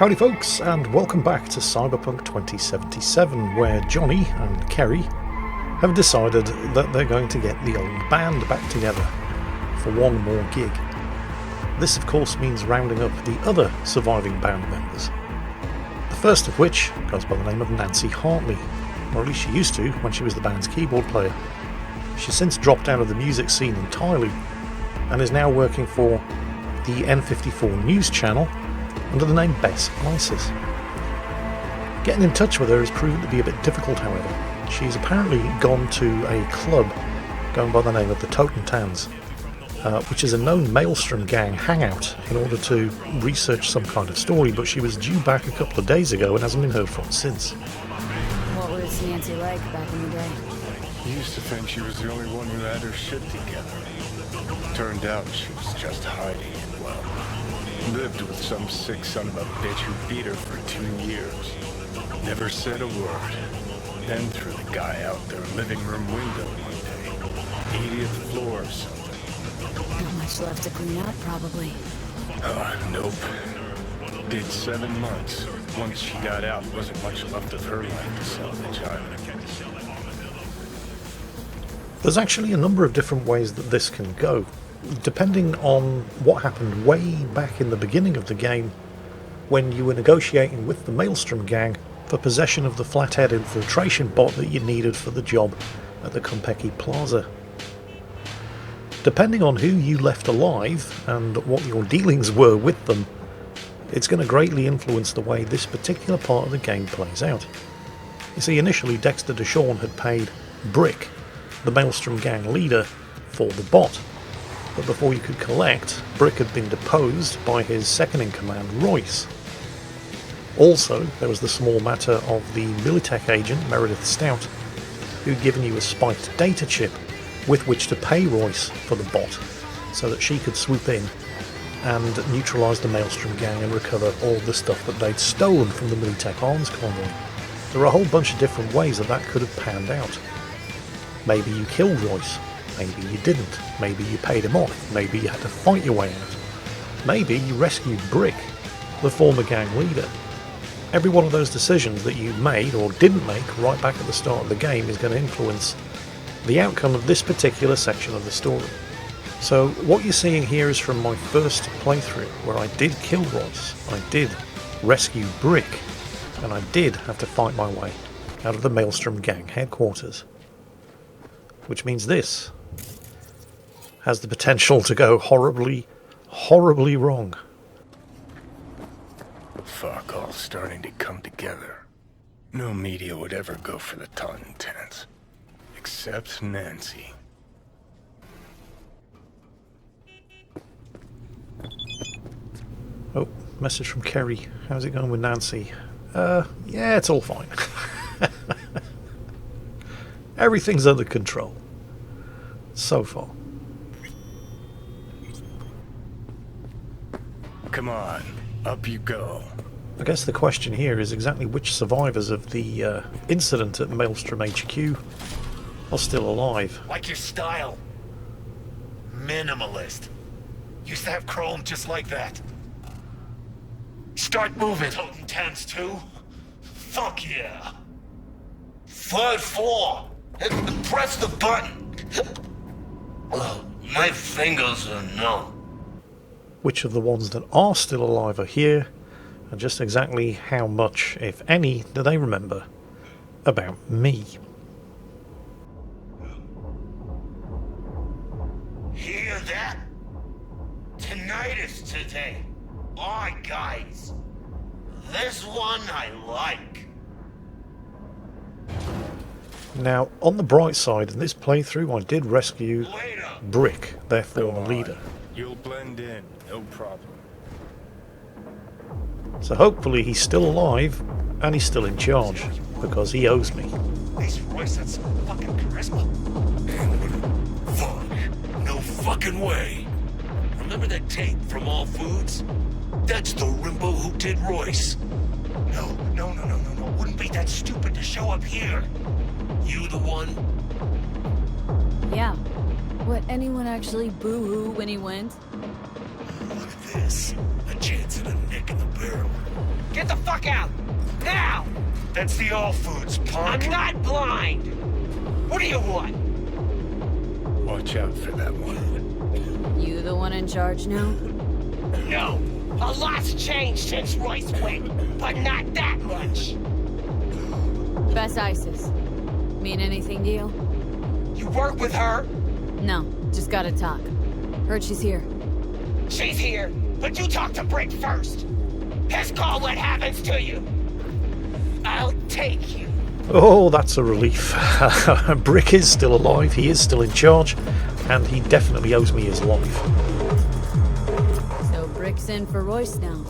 Howdy folks, and welcome back to Cyberpunk 2077, where Johnny and Kerry have decided that they're going to get the old band back together for one more gig. This of course means rounding up the other surviving band members. The first of which goes by the name of Nancy Hartley, or at least she used to when she was the band's keyboard player. She's since dropped out of the music scene entirely and is now working for the N54 news channel under the name Bess Isis. Getting in touch with her has proven to be a bit difficult, however. She's apparently gone to a club going by the name of the Totem Tans, which is a known Maelstrom gang hangout, in order to research some kind of story, but she was due back a couple of days ago and hasn't been heard from since. What was Nancy like back in the day? He used to think she was the only one who had her shit together. Turned out she was just hiding it well. Lived with some sick son of a bitch who beat her for 2 years. Never said a word. Then threw the guy out their living room window one day. 80th floor or something. Not much left to clean up, probably. Nope. Did 7 months. Once she got out, wasn't much left of her life to salvage either. There's actually a number of different ways that this can go, depending on what happened way back in the beginning of the game when you were negotiating with the Maelstrom gang for possession of the flathead infiltration bot that you needed for the job at the Konpeki Plaza. Depending on who you left alive and what your dealings were with them, it's going to greatly influence the way this particular part of the game plays out. You see, initially Dexter DeShawn had paid Brick, the Maelstrom gang leader, for the bot, but before you could collect, Brick had been deposed by his second-in-command, Royce. Also, there was the small matter of the Militech agent, Meredith Stout, who'd given you a spiked data chip with which to pay Royce for the bot, so that she could swoop in and neutralise the Maelstrom gang and recover all the stuff that they'd stolen from the Militech arms convoy. There are a whole bunch of different ways that could have panned out. Maybe you killed Royce, maybe you didn't, maybe you paid him off, maybe you had to fight your way out, maybe you rescued Brick, the former gang leader. Every one of those decisions that you made or didn't make right back at the start of the game is going to influence the outcome of this particular section of the story. So what you're seeing here is from my first playthrough, where I did kill Royce, I did rescue Brick, and I did have to fight my way out of the Maelstrom gang headquarters. Which means this has the potential to go horribly, horribly wrong. Fuck all starting to come together. No media would ever go for the Totem Tans. Except Nancy. Oh, message from Kerry. How's it going with Nancy? Yeah, it's all fine. Everything's under control. So far. Come on, up you go. I guess the question here is exactly which survivors of the incident at Maelstrom HQ are still alive. Like your style. Minimalist. Used to have chrome just like that. Start moving. Totem Tans too? Fuck yeah. Third floor. Press the button. My fingers are numb. Which of the ones that are still alive are here, and just exactly how much, if any, do they remember about me? Hear that? Tinnitus today. Alright, guys. This one I like. Now, on the bright side, in this playthrough I did rescue Brick, their former leader. You'll blend in, no problem. So hopefully he's still alive, and he's still in charge, because he owes me. This Royce had some fucking charisma. Fuck. No fucking way. Remember that tape from All Foods? That's the Rimbo who did Royce. No. Wouldn't be that stupid to show up here. You the one? Yeah. Would anyone actually boo-hoo when he went? Look at this. A chance at a nick in the barrel. Get Get the fuck out! Now! That's the All Foods, punk. I'm not blind! What do you want? Watch out for that one. You the one in charge now? No! A lot's changed since Royce went, but not that much! Best ISIS. Mean anything to you? You work with her? No, just gotta talk. Heard she's here. She's here, but you talk to Brick first! His call what happens to you! I'll take you. Oh, that's a relief. Brick is still alive, he is still in charge, and he definitely owes me his life. So Brick's in for Royce now.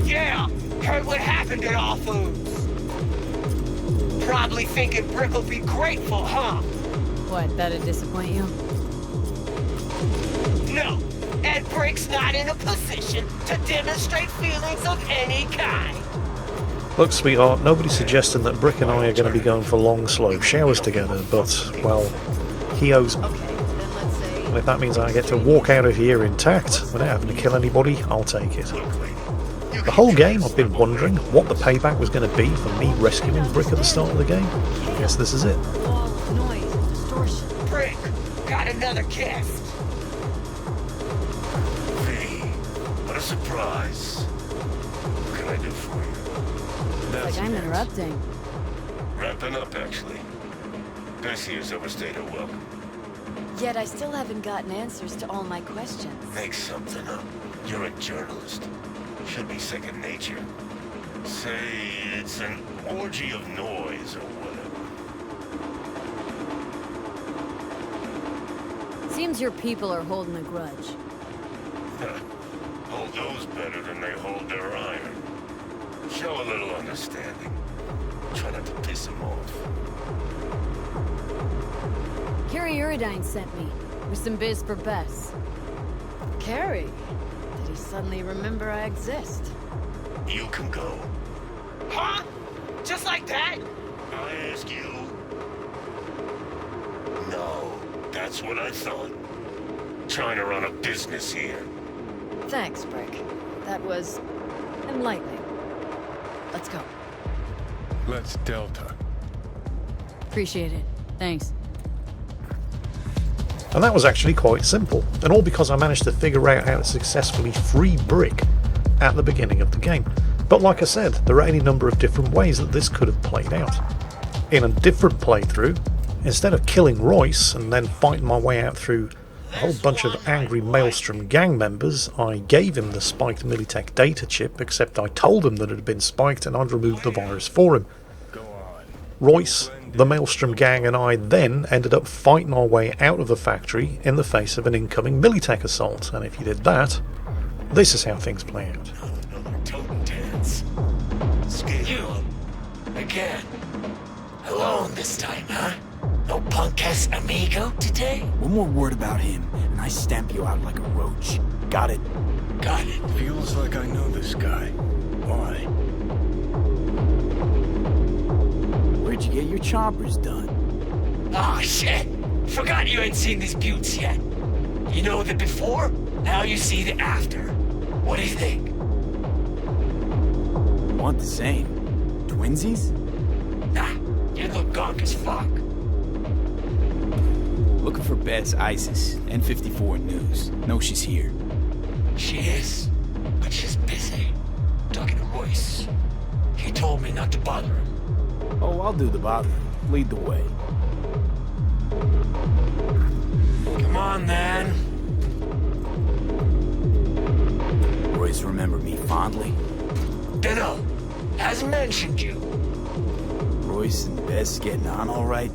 Yeah! Heard what happened at All Foods. Probably thinking Brick will be grateful, huh? What, that'd disappoint you? No! And Brick's not in a position to demonstrate feelings of any kind. Look, sweetheart, nobody's suggesting that Brick and I are going to be going for long, slow showers together, but, well, he owes me. And if that means I get to walk out of here intact without having to kill anybody, I'll take it. The whole game I've been wondering what the payback was going to be for me rescuing Brick at the start of the game. I guess this is it. Noise and distortion. Brick, got another guest. Hey, what a surprise. What can I do for you? Like I'm interrupting. Wrapping up, actually. Bessie has overstayed her welcome. Yet I still haven't gotten answers to all my questions. Make something up. You're a journalist. Should be second nature. Say it's an orgy of noise or whatever. Seems your people are holding a grudge. Hold those better than they hold their iron. Show a little understanding. Try not to piss him off. Kerry Uridine sent me with some biz for Bess. Kerry? Did he suddenly remember I exist? You can go. Huh? Just like that? I ask you. No, that's what I thought. Trying to run a business here. Thanks, Brick. That was enlightening. Let's go. Let's Delta. Appreciate it. Thanks. And that was actually quite simple, and all because I managed to figure out how to successfully free Brick at the beginning of the game. But like I said, there are any number of different ways that this could have played out. In a different playthrough, instead of killing Royce and then fighting my way out through a whole bunch of angry Maelstrom gang members, I gave him the spiked Militech data chip, except I told him that it had been spiked and I'd removed the virus for him. Go on. Royce, the Maelstrom gang, and I then ended up fighting our way out of the factory in the face of an incoming Militech assault, and if you did that, this is how things play out. Another totem dance. Scale. Again. Alone this time, huh? No punk-ass amigo today? One more word about him, and I stamp you out like a roach. Got it? Got it. Feels like I know this guy. Why? Where'd you get your choppers done? Aw, shit! Forgot you ain't seen these buttes yet. You know the before, now you see the after. What do you think? Want the same. Twinsies? Nah, you look gonk as fuck. Looking for Bess ISIS, N54 News. Know she's here. She is, but she's busy. Talking to Royce. He told me not to bother him. Oh, I'll do the bothering. Lead the way. Come on, then. Royce remember me fondly. Dunno. Hasn't mentioned you. Royce and Bess getting on all right?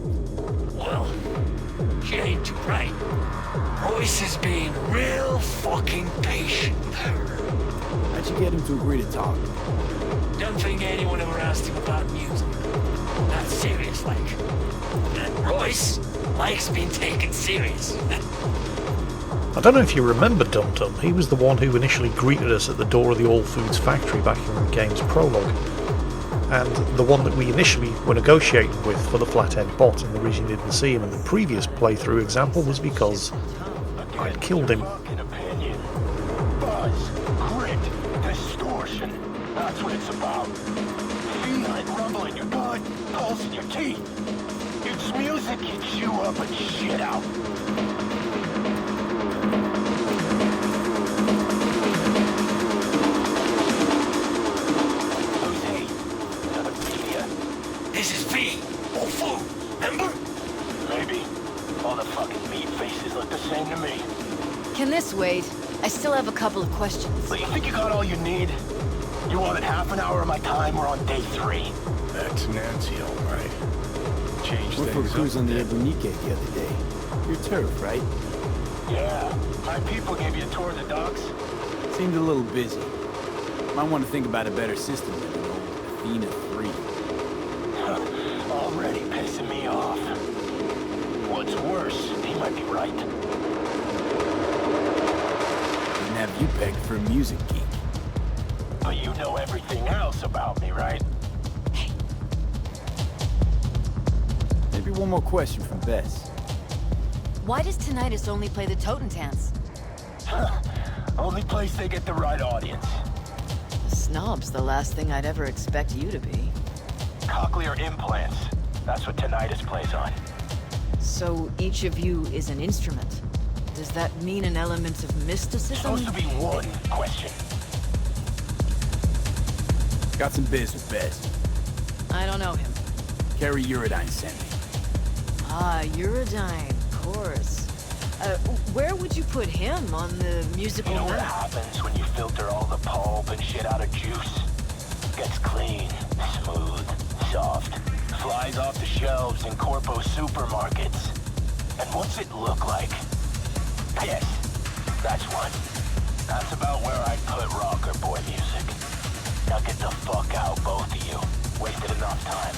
Well, she ain't too bright. Royce is being real fucking patient with her. How'd you get him to agree to talk? Don't think anyone ever asked him about music. Not serious like. And Royce likes being taken serious. I don't know if you remember Dum Dum, he was the one who initially greeted us at the door of the All Foods factory back in the game's prologue. And the one that we initially were negotiating with for the Flathead bot, and the reason you didn't see him in the previous playthrough example was because I'd killed him. Buzz, grit, distortion. That's what it's about. Feel it rumble in your gut, pulse in your teeth. It's music you chew up and shit out. Jose, another media. This is V. All food, remember? Maybe. All the fucking meat faces look the same to me. Can this wait? I still have a couple of questions. But you think you got all you need? You wanted half an hour of my time, we're on day 3. That's Nancy, all right. Change Went for a things cruise up on a the bit. Ebonique the other day. Your turf, right? Yeah, my people gave you a tour of the docks. Seemed a little busy. Might want to think about a better system than an old Athena 3. Already pissing me off. What's worse, he might be right. Didn't have you pegged for a music geek. But you know everything else about me, right? Maybe one more question from Bess. Why does Tinnitus only play the Totentans? Only place they get the right audience. A snob's the last thing I'd ever expect you to be. Cochlear implants. That's what tinnitus plays on. So each of you is an instrument. Does that mean an element of mysticism? Supposed to be one question. Got some biz with Bess. I don't know him. Kerry Uridine sent me. Ah, Uridine, of course. Where would you put him on the musical You know what map? happens when you filter all the pulp and shit out of juice? Gets clean, smooth, soft. Flies off the shelves in corpo supermarkets. And what's it look like? Piss. That's one. That's about where I'd put rocker boy music. Now get the fuck out, both of you. Wasted enough time.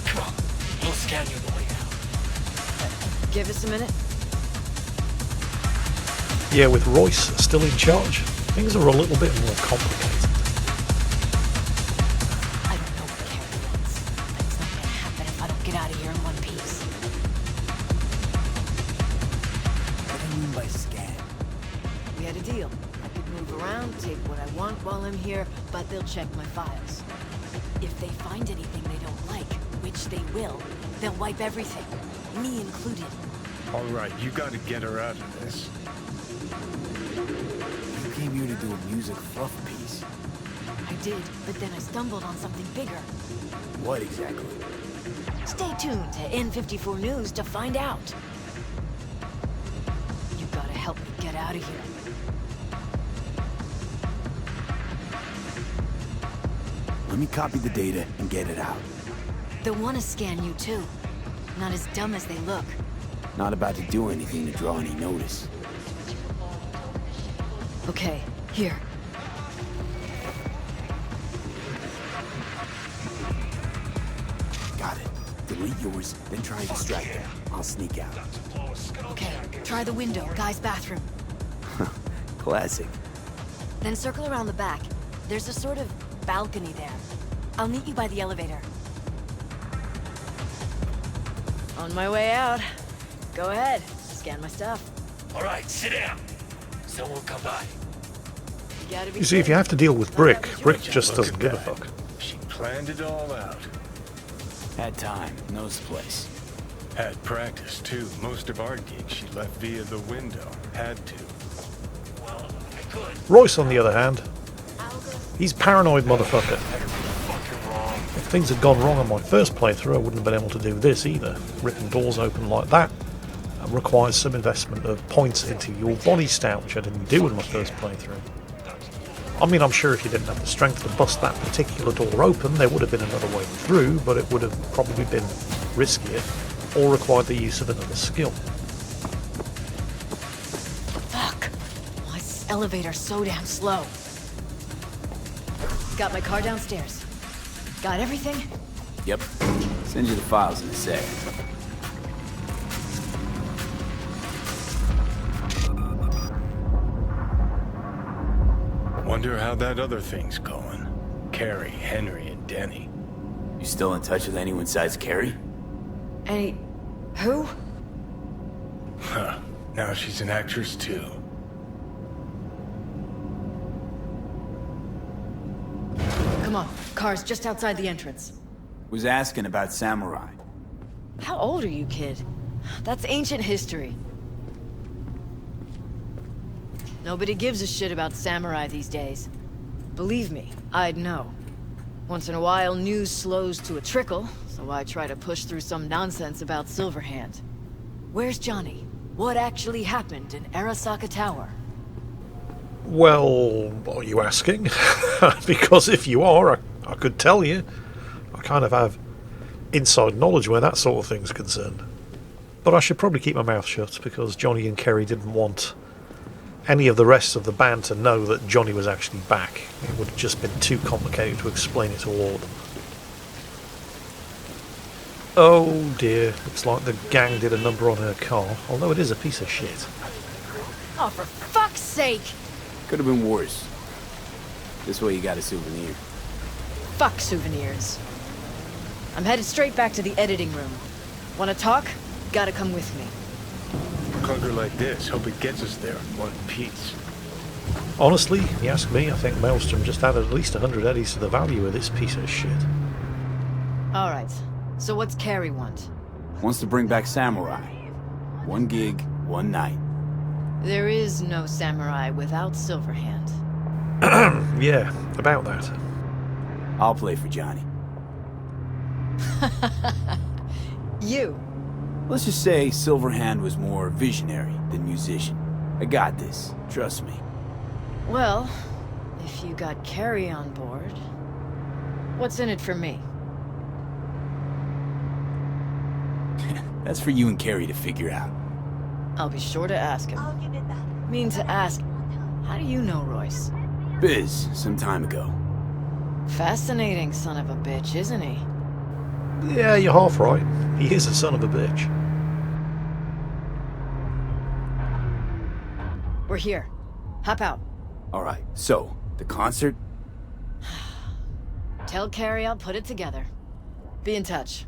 Come on, we'll scan you the way out. Give us a minute. Yeah, with Royce still in charge, things are a little bit more complicated. I don't know what Kerry wants, but it's not gonna happen if I don't get out of here in one piece. What do you mean by scan? We had a deal. I could move around, take what I want while I'm here, but they'll check my files. If they find anything they don't like, which they will, they'll wipe everything, me included. All right, you gotta get her out of this. You came here to do a music fluff piece. I did, but then I stumbled on something bigger. What exactly? Stay tuned to N54 News to find out. You gotta help me get out of here. Let me copy the data and get it out. They'll want to scan you too. Not as dumb as they look. Not about to do anything to draw any notice. Okay, here. Got it. Delete yours, then try and distract them. I'll sneak out. Okay, try the window, guy's bathroom. Classic. Then circle around the back. There's a sort of balcony there. I'll meet you by the elevator. On my way out. Go ahead, scan my stuff. All right, sit down. Someone will come by. You gotta be You see, if you have to deal with Brick, Brick just Look doesn't at give a that. fuck. She planned it all out. Had time, knows the place. Had practice, too. Most of our gigs she left via the window. Had to. Well, I could. Royce, on the other hand, he's paranoid motherfucker. Fucking wrong. If things had gone wrong on my first playthrough, I wouldn't have been able to do this either. Ripping doors open like that requires some investment of points into your body stat, which I didn't do in my first playthrough. I mean, I'm sure if you didn't have the strength to bust that particular door open, there would have been another way through, but it would have probably been riskier or required the use of another skill. Fuck! Why is this elevator so damn slow? Got my car downstairs. Got everything? Yep. Send you the files in a sec. Wonder how that other thing's going. Kerry, Henry, and Denny. You still in touch with anyone besides Kerry? Any... who? Huh. Now she's an actress, too. Come on, car's just outside the entrance. Was asking about samurai. How old are you, kid? That's ancient history. Nobody gives a shit about samurai these days. Believe me, I'd know. Once in a while, news slows to a trickle, so I try to push through some nonsense about Silverhand. Where's Johnny? What actually happened in Arasaka Tower? Well, are you asking? Because if you are, I could tell you. I kind of have inside knowledge where that sort of thing's concerned. But I should probably keep my mouth shut, because Johnny and Kerry didn't want any of the rest of the band to know that Johnny was actually back. It would have just been too complicated to explain it to all of them. Oh dear, looks like the gang did a number on her car, although it is a piece of shit. Oh, for fuck's sake! Could have been worse. This way you got a souvenir. Fuck souvenirs. I'm headed straight back to the editing room. Wanna talk? Gotta come with me. A clunker like this, hope it gets us there in one piece. Honestly, you ask me, I think Maelstrom just added at least 100 eddies to the value of this piece of shit. Alright, so what's Kerry want? Wants to bring back samurai. 1 gig, 1 night. There is no samurai without Silverhand. Yeah, about that. I'll play for Johnny. You. Let's just say Silverhand was more visionary than musician. I got this, trust me. Well, if you got Kerry on board, what's in it for me? That's for you and Kerry to figure out. I'll be sure to ask him. Mean to ask, how do you know Royce? Biz, some time ago. Fascinating son of a bitch, isn't he? Yeah, you're half right. He is a son of a bitch. We're here. Hop out. Alright, so, the concert? Tell Kerry I'll put it together. Be in touch.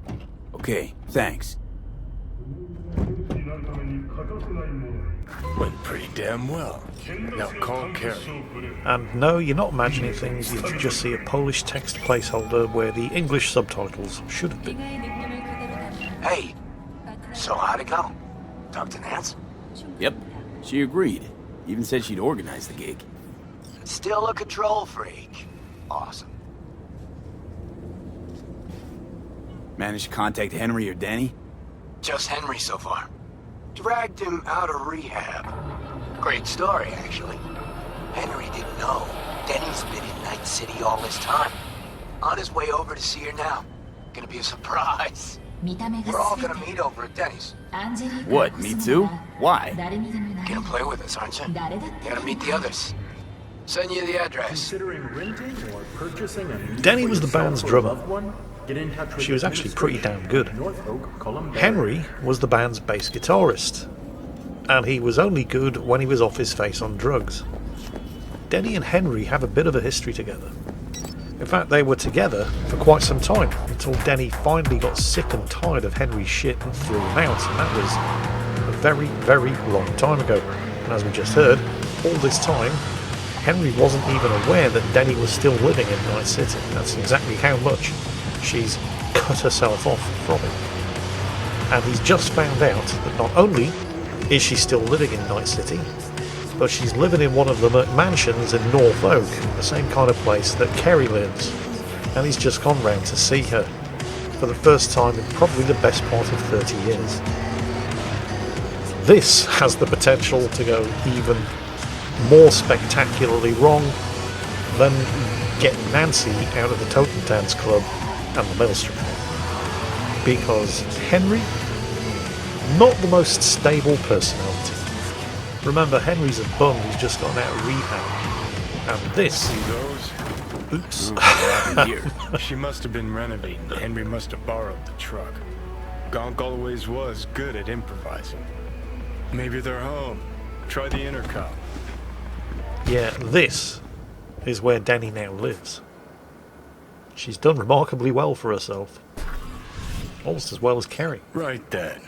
Okay, thanks. Went pretty damn well. Now call Kerry. And no, you're not imagining things, you just see a Polish text placeholder where the English subtitles should have been. Hey, so how'd it go? Talk to Nance? Yep, she agreed. Even said she'd organize the gig. Still a control freak. Awesome. Managed to contact Henry or Denny? Just Henry so far. Dragged him out of rehab. Great story, actually. Henry didn't know. Denny's been in Night City all this time. On his way over to see her now. Gonna be a surprise. We're all gonna meet over at Denny's. What, me too? Why? Gonna play with us, aren't you? Gotta meet the others. Send you the address. Considering renting or purchasing a new Denny was the band's drummer. loved one? Get in touch with She was actually pretty damn good. North Oak, Columbia. Henry was the band's bass guitarist, and he was only good when he was off his face on drugs. Denny and Henry have a bit of a history together. In fact, they were together for quite some time, until Denny finally got sick and tired of Henry's shit and threw him out, and that was a very, very long time ago. And as we just heard, all this time, Henry wasn't even aware that Denny was still living in Night City. That's exactly how much she's cut herself off from him. And he's just found out that not only is she still living in Night City, but she's living in one of the McMansions in North Oak, the same kind of place that Kerry lives. And he's just gone round to see her for the first time in probably the best part of 30 years. This has the potential to go even more spectacularly wrong than getting Nancy out of the Totem Dance Club and the Maelstrom. Because Henry, not the most stable personality. Remember, Henry's a bum who's just gotten out of rehab. And this... See those? Oops. What happened here? She must have been renovating. Henry must have borrowed the truck. Gonk always was good at improvising. Maybe they're home. Try the intercom. Yeah, this is where Denny now lives. She's done remarkably well for herself. Almost as well as Kerry. Right then.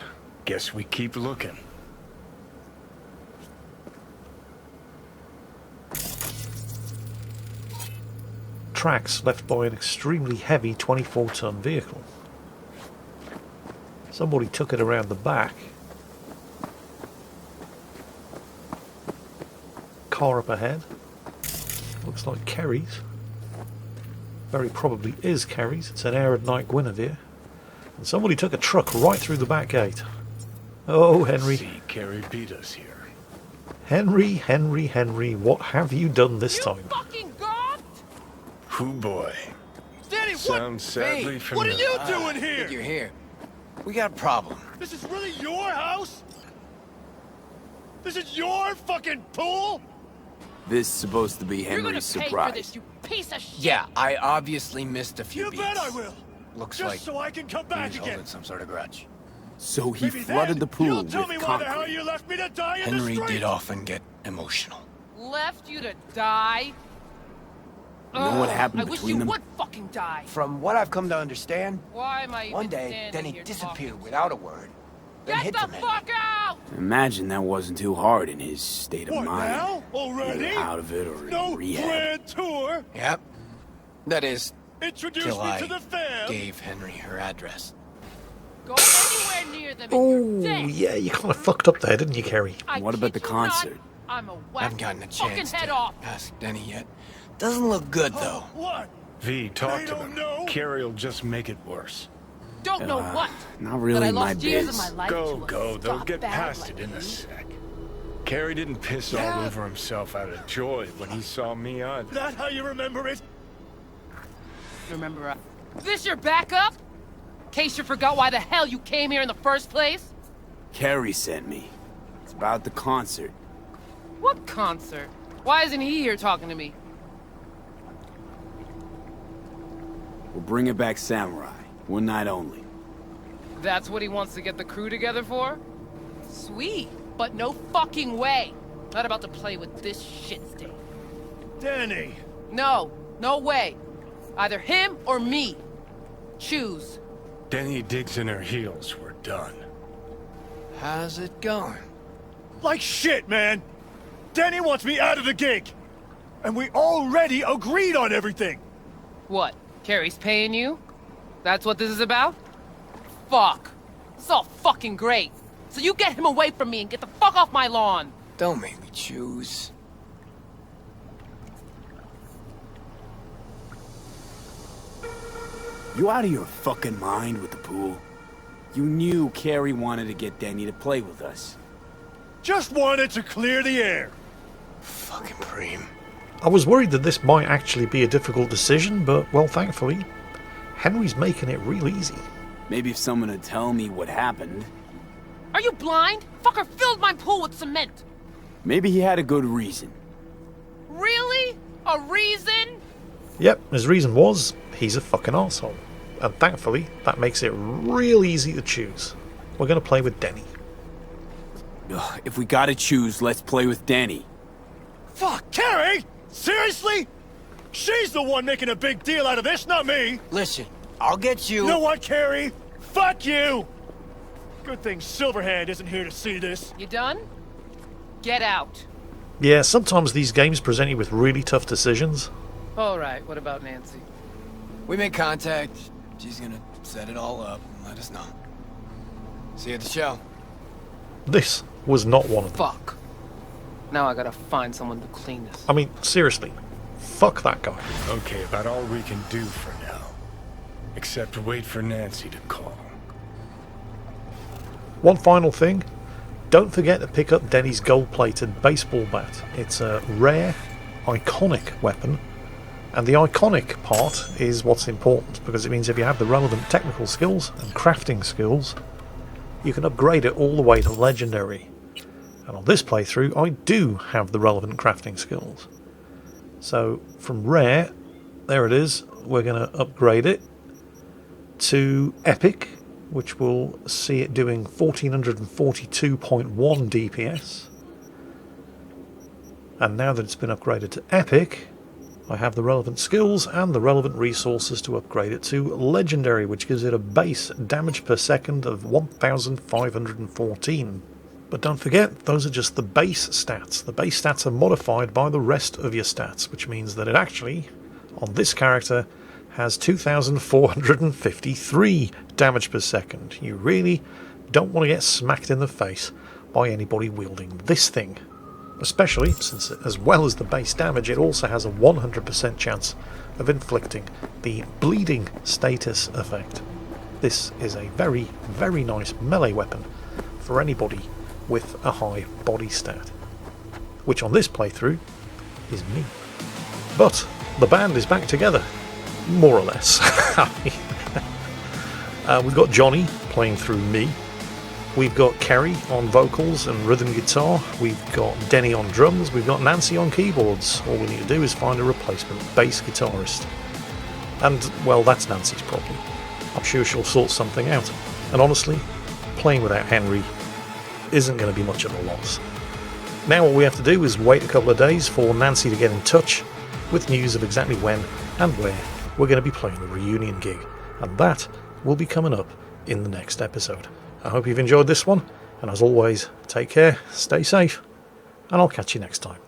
Guess we keep looking. tracks left by an extremely heavy 24-ton vehicle. Somebody took it around the back. Car up ahead. Looks like Kerry's. Very probably is Kerry's. It's an Air at Night Guinevere. And somebody took a truck right through the back gate. Oh, Henry. See, Kerry beat us here. Henry, what have you done this time? Fucking god! Hoo boy. Danny, Sounds sadly what are familiar. you doing here? Think you're here. We got a problem. This is really your house? This is your fucking pool? This is supposed to be You're gonna Henry's pay surprise. for this, you piece of shit! Yeah, I obviously missed a few You beats. bet I will. Looks Just like so I can come back he's again. holding some sort of grudge. So he Maybe flooded then the pool you'll tell with me why the hell concrete. you left me to die in Henry the street. did often get emotional. Left you to die? You know what happened I wish between you them? would fucking die. From what I've come to understand, Why am I even one day standing Denny here disappeared talking? without a word. Then Get hid the from Henry. fuck out! Imagine that wasn't too hard in his state of What mind. now? Already? Either out of it or No in rehab. grand tour. Yep. That is, Introduce till me I to the fam. gave Henry her address. Go anywhere near them and Oh, you're dead. yeah, you kind of fucked up there, didn't you, Kerry? I What about kid the you not, concert? I'm a I whack haven't gotten a fucking chance head to off. ask Denny yet. Doesn't look good, though. What? V, talk They to don't them. know. Kerry'll just make it worse. Don't know what. Not really that I my lost years of biz. my life Go, to a go. They'll scumbag get past like it in you. a sec. Kerry didn't piss all over himself out of joy when he saw me either. That how you remember it? Remember, this your backup? In case you forgot why the hell you came here in the first place? Kerry sent me. It's about the concert. What concert? Why isn't he here talking to me? We're bringing back Samurai. One night only. That's what he wants to get the crew together for? Sweet, but no fucking way. Not about to play with this shit stick. Danny. No, no way. Either him or me. Choose. Denny digs in her heels. We're done. How's it going? Like shit, man. Danny wants me out of the gig. And we already agreed on everything. What? Kerry's paying you? That's what this is about? Fuck. It's all fucking great. So you get him away from me and get the fuck off my lawn. Don't make me choose. You out of your fucking mind with the pool? You knew Kerry wanted to get Denny to play with us. Just wanted to clear the air. Fucking Preem. I was worried that this might actually be a difficult decision, but, well, thankfully, Henry's making it real easy. Maybe if someone would tell me what happened. Are you blind? Fucker filled my pool with cement. Maybe he had a good reason. Really? A reason? Yep, his reason was, he's a fucking arsehole. And thankfully, that makes it real easy to choose. We're going to play with Denny. Ugh, if we gotta choose, let's play with Denny. Fuck, Kerry? Seriously? She's the one making a big deal out of this, not me. Listen, I'll get you. You know what, Kerry? Fuck you! Good thing Silverhand isn't here to see this. You done? Get out. Yeah, sometimes these games present you with really tough decisions. Alright, what about Nancy? We made contact. She's gonna set it all up and let us know. See you at the show. This was not one of them. Fuck. Now I gotta find someone to clean this. I mean, seriously, fuck that guy. Okay, about all we can do for now. Except wait for Nancy to call. One final thing, don't forget to pick up Denny's gold-plated baseball bat. It's a rare, iconic weapon, and the iconic part is what's important, because it means if you have the relevant technical skills and crafting skills, you can upgrade it all the way to legendary. And on this playthrough, I do have the relevant crafting skills. So, from rare, there it is, we're going to upgrade it to epic, which will see it doing 1442.1 DPS. And now that it's been upgraded to epic, I have the relevant skills and the relevant resources to upgrade it to legendary, which gives it a base damage per second of 1514. But don't forget, those are just the base stats. The base stats are modified by the rest of your stats, which means that it actually on this character has 2,453 damage per second. You really don't want to get smacked in the face by anybody wielding this thing. Especially since, as well as the base damage, it also has a 100% chance of inflicting the bleeding status effect. This is a very, very nice melee weapon for anybody with a high body stat. Which on this playthrough is me. But the band is back together, more or less. We've got Johnny playing through me. We've got Kerry on vocals and rhythm guitar. We've got Denny on drums. We've got Nancy on keyboards. All we need to do is find a replacement bass guitarist. And, well, that's Nancy's problem. I'm sure she'll sort something out. And honestly, playing without Henry isn't going to be much of a loss. Now all we have to do is wait a couple of days for Nancy to get in touch with news of exactly when and where we're going to be playing the reunion gig. And that will be coming up in the next episode. I hope you've enjoyed this one, and as always, take care, stay safe, and I'll catch you next time.